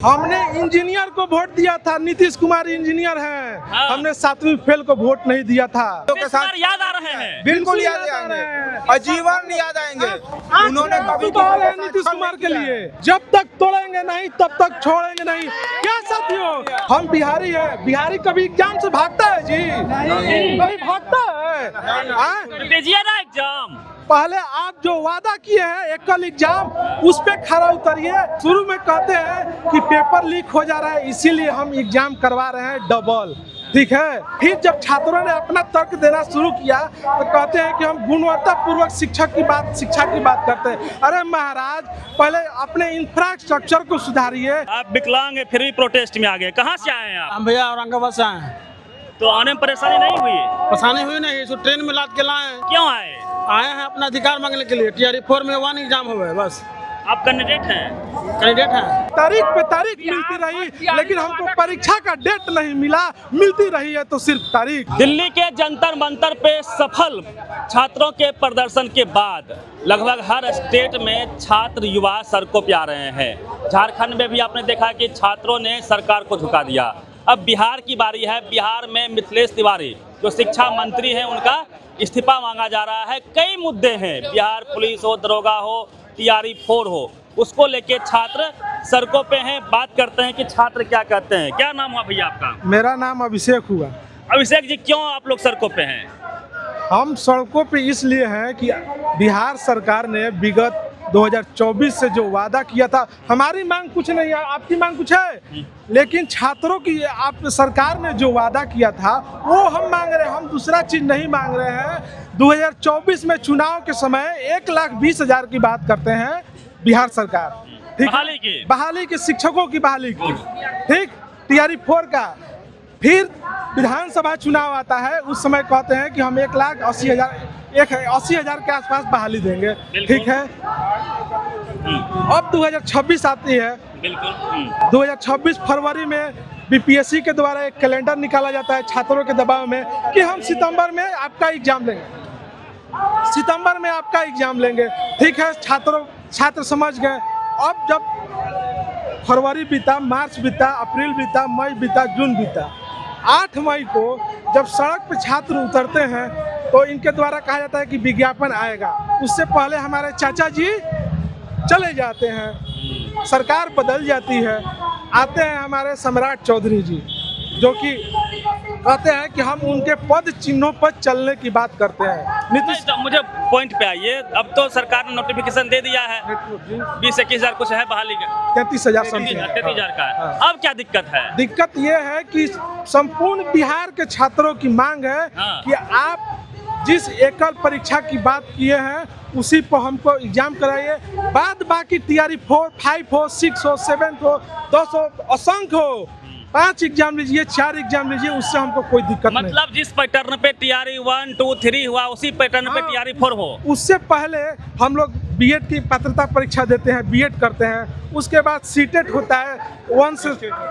हमने इंजीनियर को वोट दिया था, नीतीश कुमार इंजीनियर हैं। हाँ। हमने 7वीं फेल को वोट नहीं दिया था। नीतीश कुमार याद आ रहे हैं। बिल्कुल याद आएंगे, आजीवन याद आएंगे। उन्होंने कभी नीतीश कुमार के लिए जब तक तोड़ेंगे नहीं तब तक छोड़ेंगे नहीं। क्या साथियों, हम बिहारी हैं, बिहारी कभी एग्जाम से भागता है जी? कभी भागता है? हाँ? दीजिए ना एग्जाम। पहले आप जो वादा किए हैं एकल एग्जाम, उस पे खरा उतरिए। शुरू में कहते हैं कि पेपर लीक हो जा रहा है, इसीलिए हम एग्जाम करवा रहे हैं डबल, ठीक है। फिर जब छात्रों ने अपना तर्क देना शुरू किया तो कहते हैं कि हम गुणवत्ता पूर्वक शिक्षा की बात करते हैं। अरे महाराज, पहले अपने इंफ्रास्ट्रक्चर को सुधारिए। आप विकलांग फिर भी प्रोटेस्ट में आ गए, कहाँ से आए हैं आप? हम भैया औरंगाबाद से आए हैं। तो आने में परेशानी नहीं हुई? परेशानी हुई नहीं, इसको ट्रेन में लाद के लाए हैं। क्यों आए? आए हैं अपना अधिकार मांगने के लिए। TRE 4 में 1 एग्जाम हुआ है, बस। आप कैंडिडेट हैं? कैंडिडेट हैं। तारीख पे तारीख मिलती रही, लेकिन हमको परीक्षा का डेट नहीं मिला। मिलती रही है तो सिर्फ तारीख। दिल्ली के जंतर मंतर पे सफल छात्रों के प्रदर्शन के बाद लगभग हर स्टेट में छात्र युवा सड़कों पे आ रहे हैं। झारखंड में भी आपने देखा कि छात्रों ने सरकार को झुका दिया। अब बिहार की बारी है। बिहार में मिथिलेश तिवारी जो शिक्षा मंत्री हैं, उनका इस्तीफा मांगा जा रहा है। कई मुद्दे हैं, बिहार पुलिस हो, दरोगा हो, TRE 4 हो, उसको लेके छात्र सड़कों पे हैं। बात करते हैं कि छात्र क्या कहते हैं। क्या नाम हुआ भैया आपका? मेरा नाम अभिषेक हुआ। अभिषेक जी, क्यों आप लोग सड़कों पे हैं? हम सड़कों पे इसलिए हैं कि बिहार सरकार ने विगत 2024 से जो वादा किया था, हमारी मांग कुछ नहीं है, आपकी मांग कुछ है, लेकिन छात्रों की आप सरकार ने जो वादा किया था वो हम मांग रहे हैं। हम दूसरा चीज नहीं मांग रहे हैं। 2024 में चुनाव के समय 1,20,000 की बात करते हैं बिहार सरकार, ठीक, बहाली की शिक्षकों की बहाली की, ठीक, TRE 4 का। फिर विधानसभा चुनाव आता है, उस समय कहते हैं कि हम 1,80,000 के आसपास बहाली देंगे, ठीक है। अब 2026 आती है, 2026 फरवरी में BPSC के द्वारा एक कैलेंडर निकाला जाता है छात्रों के दबाव में कि हम सितंबर में आपका एग्जाम लेंगे, सितंबर में आपका एग्जाम लेंगे, ठीक है। छात्र समझ गए। अब जब फरवरी बीता, मार्च बीता, अप्रैल बीता, मई बीता, जून बीता, 8 मई को जब सड़क पर छात्र उतरते हैं तो इनके द्वारा कहा जाता है कि विज्ञापन आएगा। उससे पहले हमारे चाचा जी चले जाते हैं, सरकार बदल जाती है। आते हैं हमारे सम्राट चौधरी जी, जो कि कहते हैं कि हम उनके पद चिन्हों पर चलने की बात करते हैं। नीतीश, मुझे पॉइंट पे आइए। अब तो सरकार ने नोटिफिकेशन दे दिया है, 20-21,000 कुछ है बहाली का, 33,000 समथिंग, 33,000 का। हाँ। अब क्या दिक्कत है? दिक्कत ये है कि संपूर्ण बिहार के छात्रों की मांग है कि आप जिस एकल परीक्षा की बात किए हैं उसी पर हमको एग्जाम कराइए। बाद बाकी TRE 4, 5 हो, 6 हो, 7 हो, 10 हो, असंख्य हो, 5 एग्जाम लीजिए, 4 एग्जाम लीजिए, उससे हमको कोई दिक्कत नहीं। मतलब जिस पैटर्न पे TRE 1, 2, 3 हुआ, उसी पैटर्न पे TRE 4 हो। उससे पहले हम लोग B.Ed की पात्रता परीक्षा देते हैं, B.Ed करते हैं, उसके बाद C.TET होता है, 1 से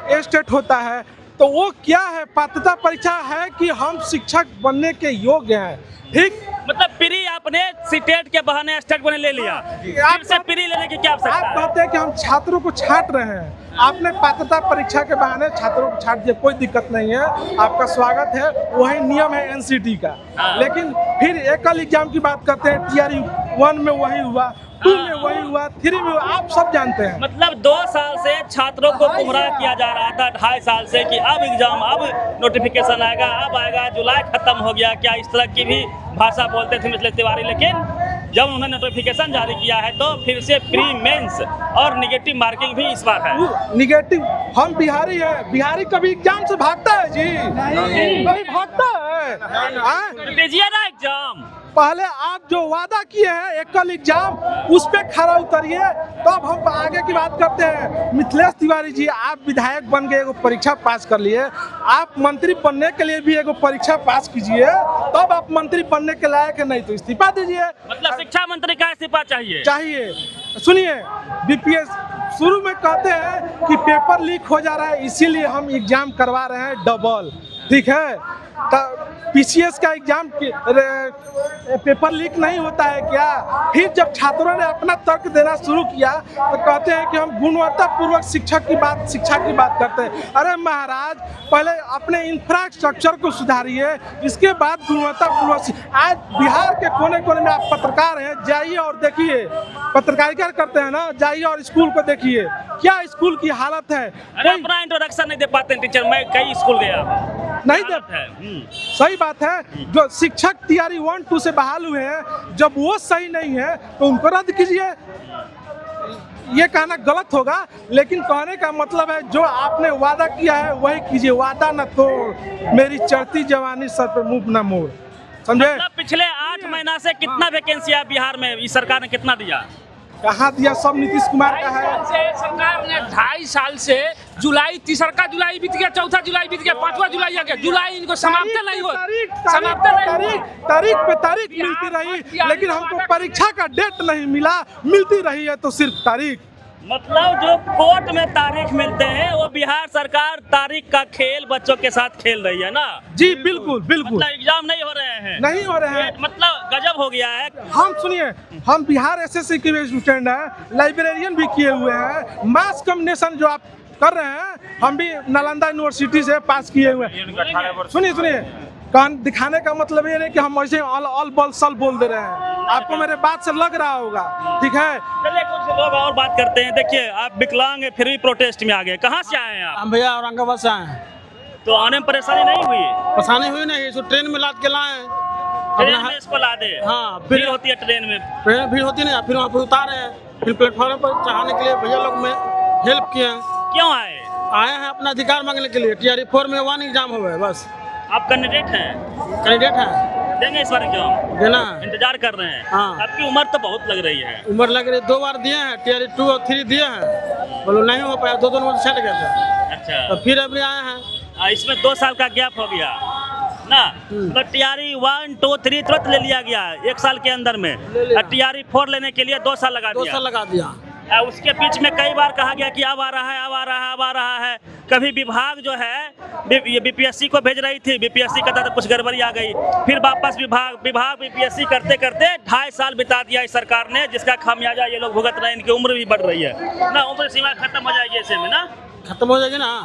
A-STET होता है। तो वो क्या है? पात्रता परीक्षा है कि हम शिक्षक बनने के योग्य हैं, ठीक। मतलब प्री आपने C.TET के बहाने स्टेट बने ले लिया, फिर से प्री लेने की क्या आवश्यकता आप है? कहते हैं कि हम छात्रों को छांट रहे हैं। आपने पात्रता परीक्षा के बहाने छात्रों को छांट दिया, कोई दिक्कत नहीं है, आपका स्वागत है, वही नियम है NCT का। लेकिन फिर एकल एग्जाम की बात करते हैं, TRE 1 में वही हुआ, 2 में वही हुआ, 3 में, आप सब जानते हैं। मतलब 2 साल से छात्रों को गुमराह किया जा रहा था, 2.5 साल से, कि अब एग्जाम, अब नोटिफिकेशन आएगा, अब आएगा, जुलाई खत्म हो गया। क्या इस तरह की भी भाषा बोलते थे मिथिलेश तिवारी, लेकिन जब उन्होंने नोटिफिकेशन जारी किया है तो फिर से प्री मेंस और निगेटिव मार्किंग भी इस बार है। निगेटिव, हम बिहारी हैं, बिहारी कभी एग्जाम से भागता है जी? कभी भागता है? दीजिए ना एग्जाम। पहले आप जो वादा किए हैं एकल एग्जाम, उस पे खरा उतरिए, तब हम आगे की बात करते हैं। मिथिलेश तिवारी जी, आप विधायक बन गए, एगो परीक्षा पास कर लिए, आप मंत्री बनने के लिए भी एगो परीक्षा पास कीजिए, तब आप मंत्री बनने के लायक है, नहीं तो इस्तीफा दीजिए। मतलब शिक्षा मंत्री का इस्तीफा चाहिए। सुनिए, BPS शुरू में कहते हैं कि पेपर लीक हो जा रहा है, इसीलिए हम एग्जाम करवा रहे हैं डबल, ठीक है। पीसीएस का एग्जाम पेपर लीक नहीं होता है क्या? फिर जब छात्रों ने अपना तर्क देना शुरू किया तो कहते हैं कि हम गुणवत्तापूर्वक शिक्षा की बात करते हैं। अरे महाराज, पहले अपने इंफ्रास्ट्रक्चर को सुधारिए, इसके बाद गुणवत्तापूर्वक। आज बिहार के कोने कोने में आप पत्रकार हैं, जाइए और देखिए, पत्रकारिता करते हैं ना, जाइए और स्कूल को देखिए क्या स्कूल की हालत है। अरे अपना इंट्रोडक्शन नहीं दे पाते हैं टीचर। मैं कई स्कूल गया, नहीं दे सही बात है। जो शिक्षक तैयारी 1-2 से बहाल हुए हैं, जब वो सही नहीं है तो उनको रद्द कीजिए। ये कहना गलत होगा, लेकिन कहने का मतलब है जो आपने वादा किया है वही कीजिए। वादा न तोड़, मेरी चढ़ती जवानी सर पे मुंह न मोड़, समझे? मतलब पिछले 8 महीना से कितना वैकेंसी है बिहार में? इस सरकार ने कितना दिया? कहाँ दिया? सब नीतीश कुमार का है। सरकार ने 2.5 साल से जुलाई, तीसरा जुलाई बीत गया, चौथा जुलाई बीत गया, 5वां जुलाई आ गया। जुलाई इनको समाप्त नहीं हो, तारीख पे तारीख मिलती रही, लेकिन हमको परीक्षा का डेट नहीं मिला। मिलती रही है तो सिर्फ तारीख। मतलब जो कोर्ट में तारीख मिलते हैं वो बिहार सरकार तारीख का खेल बच्चों के साथ खेल रही है ना? जी बिल्कुल बिल्कुल। मतलब एग्जाम नहीं हो रहे हैं, नहीं हो रहे हैं। मतलब गजब हो गया है। हम सुनिए, हम बिहार एसएससी के स्टूडेंट हैं, लाइब्रेरियन भी किए हुए हैं। मास कम्युनिकेशन जो आप कर रहे हैं, हम भी नालंदा यूनिवर्सिटी से पास किए हुए हैं। सुनिए, कान दिखाने का मतलब ये नहीं कि हम ऐसे ऑल बॉल सल बोल दे रहे हैं। आपको मेरे बात से लग रहा होगा, ठीक है? चलिए कुछ लोग और बात करते हैं। देखिए, आप विकलांग हैं फिर भी प्रोटेस्ट में आ गए। कहाँ से आए हैं आप? हम भैया औरंगाबाद से आए हैं। तो आने में परेशानी नहीं हुई? परेशानी हुई नहीं, इसको ट्रेन में लाद के लाए। ट्रेन में इसको ला दे? हाँ, भीड़ होती है ट्रेन में? भीड़ होती नहीं, फिर वहाँ पर उतारे हैं, फिर प्लेटफॉर्म पर चढ़ाने के लिए भैया लोग में हेल्प किए हैं। क्यों आए हैं? अपना अधिकार मांगने के लिए। TRE 4 में 1 एग्जाम हो गए, बस। आप कैंडिडेट हैं? कैंडिडेट हैं, देंगे इस बार एग्जाम? देना इंतजार कर रहे हैं। हाँ। आपकी उम्र तो बहुत लग रही है। उम्र लग रही, 2 बार दिए हैं, TRE 2 और 3 दिए हैं, बोलो नहीं हो पाया, 2 नंबर छट गए थे। अच्छा, तो फिर अभी आए हैं। इसमें 2 साल का गैप हो गया ना? तो TRE 1, 2, 3 तुरंत ले लिया गया 1 साल के अंदर में। TRE 4 लेने के लिए 2 साल लगा दिया। 2 साल लगा दिया। उसके बीच में कई बार कहा गया कि अब आ रहा है, अब आ रहा है, अब आ रहा है। कभी विभाग जो है ये BPSC को भेज रही थी, BPSC कहता था कुछ गड़बड़ी आ गई, फिर वापस विभाग BPSC करते करते 2.5 साल बिता दिया इस सरकार ने, जिसका खामियाजा ये लोग भुगत रहे हैं। इनकी उम्र भी बढ़ रही है ना, उम्र सीमा खत्म हो जाएगी ऐसे में ना? खत्म हो जाएगी ना।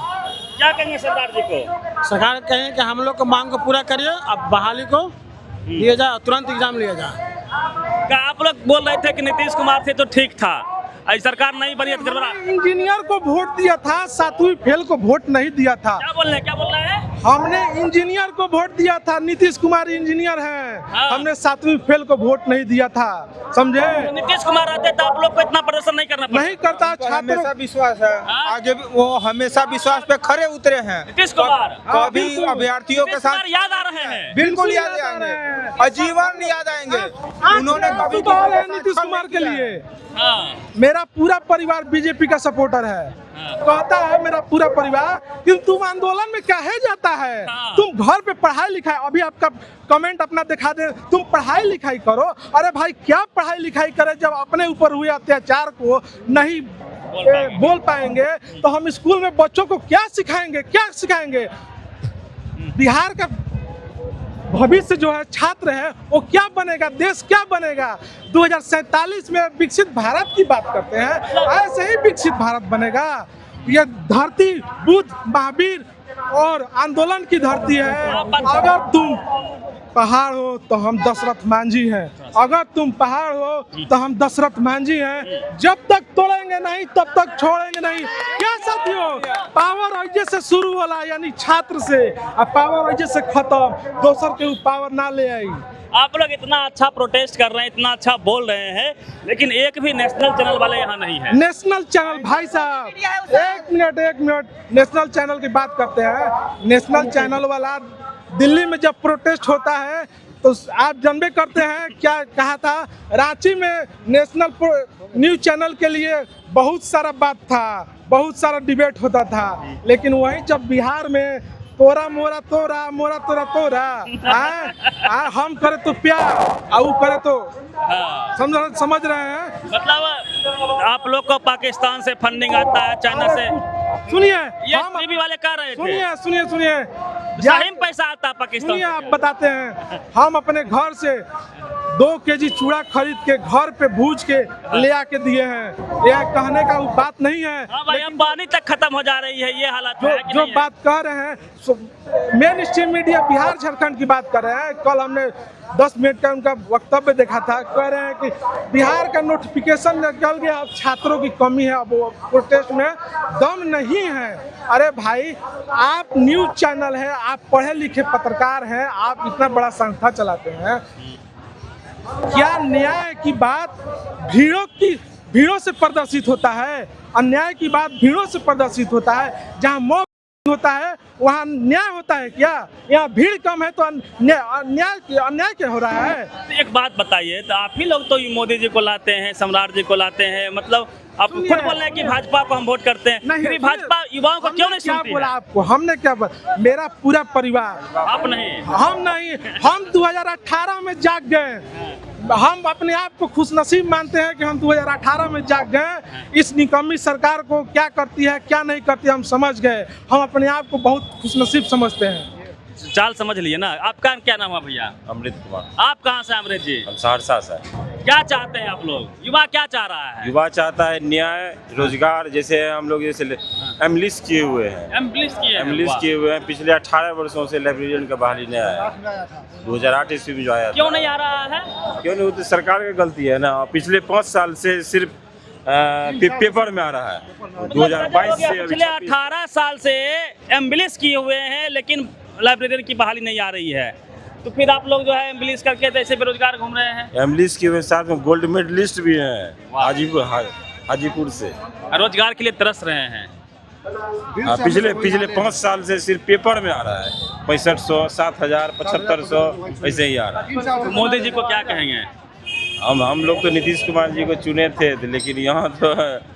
क्या कहेंगे सरकार जी को? सरकार कहें कि हम लोग को मांग को पूरा करिए, अब बहाली को लिया जाए, तुरंत एग्जाम लिया जाए। क्या आप लोग बोल रहे थे कि नीतीश कुमार थे तो ठीक था, सरकार नहीं बनी तो गड़बड़ा? इंजीनियर को वोट दिया था, 7वीं फेल को वोट नहीं दिया था। क्या बोल रहे हैं? हमने इंजीनियर को वोट दिया था, नीतीश कुमार इंजीनियर हैं। हाँ। हमने 7वीं फेल को वोट नहीं दिया था, समझे? तो नीतीश कुमार आते तो आप लोग को इतना प्रदर्शन नहीं करना पड़ता? नहीं करता। छात्रों हमेशा विश्वास है, हाँ? आगे भी वो हमेशा विश्वास पे खरे उतरे हैं। नीतीश कुमार कभी बिल्कुल। अभ्यर्थियों के साथ याद आ रहे हैं। बिल्कुल याद आएंगे, आजीवन याद आएंगे। उन्होंने कभी नीतीश कुमार के लिए हाँ। मेरा पूरा परिवार बीजेपी का सपोर्टर है। हाँ। कहता है मेरा पूरा परिवार कि तुम आंदोलन में काहे जाता है? हाँ। तुम घर पे पढ़ाई लिखाई, अभी आपका कमेंट अपना दिखा दे, तुम पढ़ाई लिखाई करो। अरे भाई क्या पढ़ाई लिखाई करे जब अपने ऊपर हुए अत्याचार को नहीं बोल पाएंगे तो हम स्कूल में बच्चों को क्या सिखाएंगे? बिहार का भविष्य जो है छात्र है वो क्या बनेगा, देश क्या बनेगा? 2047 में विकसित भारत की बात करते हैं, ऐसे ही विकसित भारत बनेगा। ये धरती बुद्ध, महावीर और आंदोलन की धरती है। अगर तुम पहाड़ हो तो हम दशरथ मांझी हैं, अगर तुम पहाड़ हो तो हम दशरथ मांझी हैं। जब तक तोड़ेंगे नहीं तब तक छोड़ेंगे नहीं। क्या साथियों, पावर ऐजे से शुरू होला, यानी छात्र से, और पावर ऐजे से खत्म, दोसर के पावर ना ले आई। आप लोग इतना अच्छा प्रोटेस्ट कर रहे हैं, इतना अच्छा बोल रहे हैं, लेकिन एक भी नेशनल चैनल वाले यहाँ नहीं है। नेशनल चैनल भाई साहब, एक मिनट, नेशनल चैनल की बात करते हैं। नेशनल चैनल वाला दिल्ली में जब प्रोटेस्ट होता है तो आप जानबे करते हैं क्या कहा था? रांची में नेशनल न्यूज चैनल के लिए बहुत सारा बात था, बहुत सारा डिबेट होता था, लेकिन वहीं जब बिहार में तोरा मोरा तोरा, मोरा तोरा तोरा, हम करे तो प्यार और वो करे तो समझ रहे हैं? मतलब आप लोग को पाकिस्तान से फंडिंग आता है, चाइना से। सुनिए, ये टीवी वाले कह रहे थे। सुनिए, सही में पैसा आता है पाकिस्तान सुनिए, से आप क्या? बताते हैं, हम अपने घर से 2 केजी चूड़ा खरीद के घर पे भूज के ले आके दिए हैं। यह कहने का वो बात नहीं है। हाँ भाई, अब पानी तक खत्म हो जा रही है, ये हालत जो है कि जो नहीं है? बात कह रहे हैं main stream media Bihar Jharkhand की बात कर रहे हैं। कल हमने 10 मिनट का उनका वक्तव्य देखा था, कह रहे हैं कि बिहार का नोटिफिकेशन निकल गया, अब छात्रों की कमी है, अब वो प्रोटेस्ट में दम नहीं है। अरे भाई, आप न्यूज चैनल है, आप पढ़े लिखे पत्रकार हैं, आप इतना बड़ा संस्था चलाते हैं, क्या न्याय की बात भीड़ों से प्रदर्शित होता है? अन्याय की बात भीड़ों से प्रदर्शित होता है। जहाँ मौत होता है वहाँ न्याय होता है क्या? यहाँ भीड़ कम है तो अन्याय क्या हो रहा है? तो एक बात बताइए, तो आप ही लोग तो मोदी जी को लाते हैं, सम्राट जी को लाते हैं, मतलब आप खुद सुनिए, बोल रहे हैं कि भाजपा को हम वोट करते हैं, नहीं, फिर भाजपा युवाओं को क्यों नहीं क्या सुनती बोला है? आपको? हमने क्या बोला? मेरा पूरा परिवार, आप नहीं, हम नहीं, हम 2018 में जाग गए। हम अपने आप को खुशनसीब मानते हैं कि हम 2018 में जाग गए। इस निकम्मी सरकार को क्या करती है क्या नहीं करती हम समझ गए। हम अपने आप को बहुत खुशनसीब समझते हैं। चाल समझ लिए ना। आपका क्या नाम है भैया? अमृत कुमार। आप कहाँ से अमृत जी? हम सहरसा से। क्या चाहते हैं आप लोग? युवा क्या चाह रहा है? युवा चाहता है न्याय, रोजगार। जैसे हम लोग जैसे एमलिस किए हुए हैं, एमलिस किए हैं, एमलिस वाह। किए हुए हैं। पिछले 18 वर्षों से लाइब्रेरियन का बहाली नहीं आया। 2008 ईस्वी में जो आया क्यों नहीं आ रहा है? क्यों नहीं? वो तो सरकार की गलती है ना। पिछले 5 साल से सिर्फ पेपर में आ रहा है। 2022 से अभी पिछले 26 18 साल से एम्बुलेंस किए हुए हैं, लेकिन लाइब्रेरियन की बहाली नहीं आ रही है। तो फिर आप लोग जो है एम्बुलेंस करके तो ऐसे बेरोजगार घूम रहे हैं। एमलिस किए हुए, साथ में गोल्ड मेडलिस्ट भी हैं हाजीपुर से। रोजगार के लिए तरस रहे हैं। पिछले 5 साल से सिर्फ पेपर में आ रहा है। 6500, 7000, 7500 ऐसे ही आ रहा है। तो मोदी जी को क्या कहेंगे? हम लोग तो नीतीश कुमार जी को चुने थे, लेकिन यहाँ तो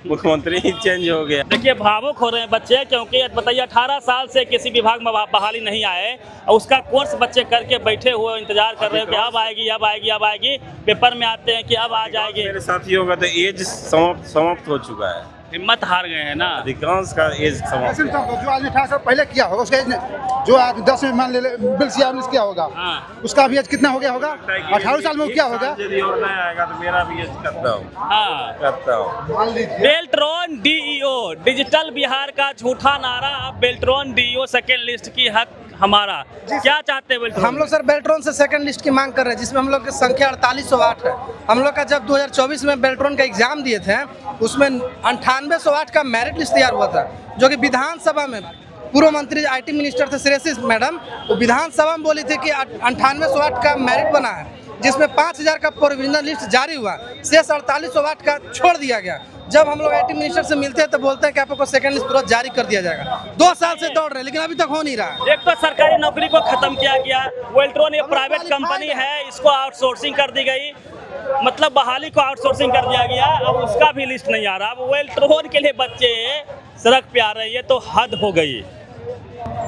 मुख्यमंत्री ही चेंज हो गया। देखिए, भावुक हो रहे हैं बच्चे, क्योंकि बताइए 18 साल से किसी विभाग में बहाली नहीं आए और उसका कोर्स बच्चे करके बैठे हुए इंतजार कर रहे हो कि अब आएगी अब आएगी अब आएगी। पेपर में आते हैं कि अब आ जाएगी। मेरे साथियों का तो एज समाप्त हो चुका है। हिम्मत हार गए हैं ना। अधिकांश का एज समाप्त है। जो आदमी 18 साल पहले किया होगा उसका एज जो आदमी 10 में मान ले बिल सिया किया होगा, हाँ। उसका भी एज कितना हो गया होगा? 18 साल में वो क्या होगा? यदि और नहीं आएगा तो मेरा भी एज करता हूँ। हाँ। बेल्ट्रॉन डीईओ, डिजिटल बिहार का झूठा नारा। अब बेल्ट्रॉन डीईओ सेकेंड लिस्ट की हक हमारा। क्या चाहते हैं बेल्ट्रॉन? हम लोग सर बेल्ट्रॉन से सेकंड लिस्ट की मांग कर रहे हैं, जिसमें हम लोग की संख्या 4808 है। हम लोग का जब 2024 में बेल्ट्रॉन का एग्जाम दिए थे, उसमें 9808 का मेरिट लिस्ट तैयार हुआ था, जो कि विधानसभा में पूर्व मंत्री IT मिनिस्टर थे श्रेयसी मैडम, वो विधानसभा में बोली थी कि 9808 का मेरिट बना है, जिसमें 5000 का प्रोविजनल लिस्ट जारी हुआ, शेष 4808 का छोड़ दिया गया। जब हम लोग IT मिनिस्टर से मिलते हैं तो बोलते हैं कि आपको सेकंड लिस्ट तुरंत जारी कर दिया जाएगा। 2 साल से दौड़ रहे हैं, लेकिन अभी तक हो नहीं रहा। एक तो सरकारी नौकरी को खत्म किया गया। वेल्ट्रॉन ये प्राइवेट कंपनी है, इसको आउटसोर्सिंग कर दी गई, मतलब बहाली को आउटसोर्सिंग कर दिया गया। अब उसका भी लिस्ट नहीं आ रहा। अब वेल्ट्रॉन के लिए बच्चे सड़क पे आ रहे हैं, ये तो हद हो गई।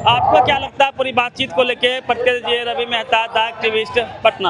आपको क्या लगता है पूरी बातचीत को लेके? पटके जी, रवि मेहता, द एक्टिविस्ट, पटना।